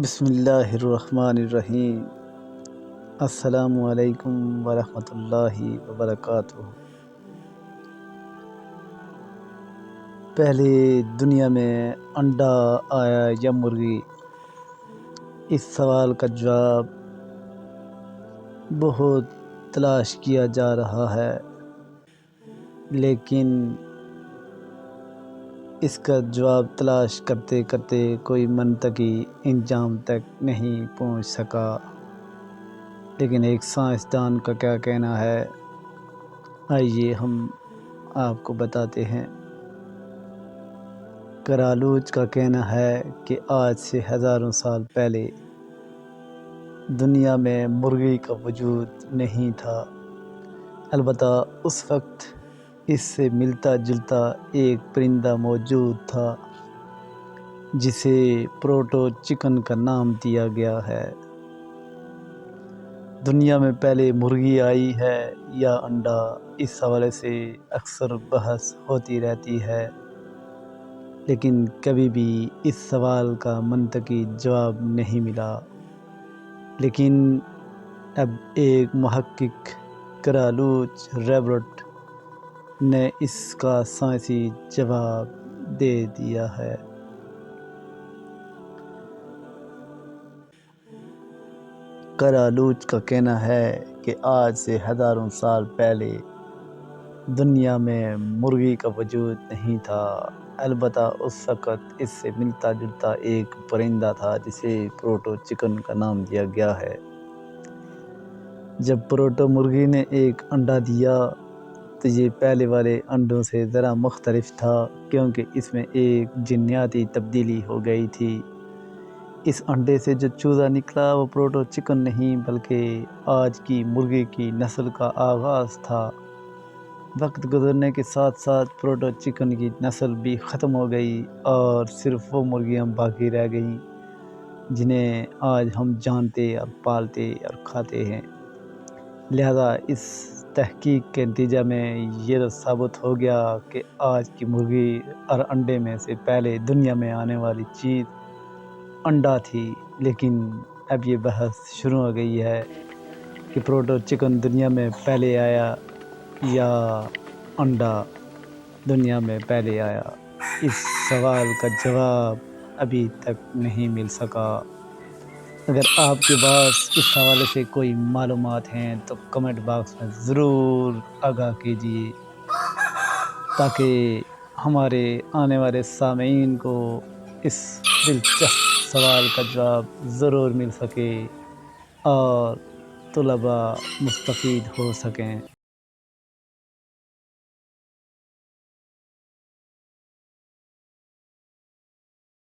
بسم اللہ الرحمن الرحیم۔ السلام علیکم ورحمۃ اللہ وبرکاتہ۔ پہلے دنیا میں انڈا آیا یا مرغی؟ اس سوال کا جواب بہت تلاش کیا جا رہا ہے، لیکن اس کا جواب تلاش کرتے کرتے کوئی منطقی انجام تک نہیں پہنچ سکا۔ لیکن ایک سائنسدان کا کیا کہنا ہے، آئیے ہم آپ کو بتاتے ہیں۔ کرالوچ کا کہنا ہے کہ آج سے ہزاروں سال پہلے دنیا میں مرغی کا وجود نہیں تھا، البتہ اس وقت اس سے ملتا جلتا ایک پرندہ موجود تھا جسے پروٹو چکن کا نام دیا گیا ہے۔ دنیا میں پہلے مرغی آئی ہے یا انڈا، اس حوالے سے اکثر بحث ہوتی رہتی ہے، لیکن کبھی بھی اس سوال کا منطقی جواب نہیں ملا۔ لیکن اب ایک محقق کرالوچ ریبرٹ نے اس کا سائنسی جواب دے دیا ہے۔ کرالوچ کا کہنا ہے کہ آج سے ہزاروں سال پہلے دنیا میں مرغی کا وجود نہیں تھا، البتہ اس وقت اس سے ملتا جلتا ایک پرندہ تھا جسے پروٹو چکن کا نام دیا گیا ہے۔ جب پروٹو مرغی نے ایک انڈا دیا تو یہ پہلے والے انڈوں سے ذرا مختلف تھا، کیونکہ اس میں ایک جینیاتی تبدیلی ہو گئی تھی۔ اس انڈے سے جو چوزا نکلا وہ پروٹو چکن نہیں بلکہ آج کی مرغی کی نسل کا آغاز تھا۔ وقت گزرنے کے ساتھ ساتھ پروٹو چکن کی نسل بھی ختم ہو گئی اور صرف وہ مرغیاں باقی رہ گئیں جنہیں آج ہم جانتے اور پالتے اور کھاتے ہیں۔ لہذا اس تحقیق کے نتیجہ میں یہ ثابت ہو گیا کہ آج کی مرغی اور انڈے میں سے پہلے دنیا میں آنے والی چیز انڈا تھی۔ لیکن اب یہ بحث شروع ہو گئی ہے کہ پروٹو چکن دنیا میں پہلے آیا یا انڈا دنیا میں پہلے آیا۔ اس سوال کا جواب ابھی تک نہیں مل سکا۔ اگر آپ کے پاس اس حوالے سے کوئی معلومات ہیں تو کمنٹ باکس میں ضرور آگاہ کیجیے، تاکہ ہمارے آنے والے سامعین کو اس دلچسپ سوال کا جواب ضرور مل سکے اور طلباء مستفید ہو سکیں۔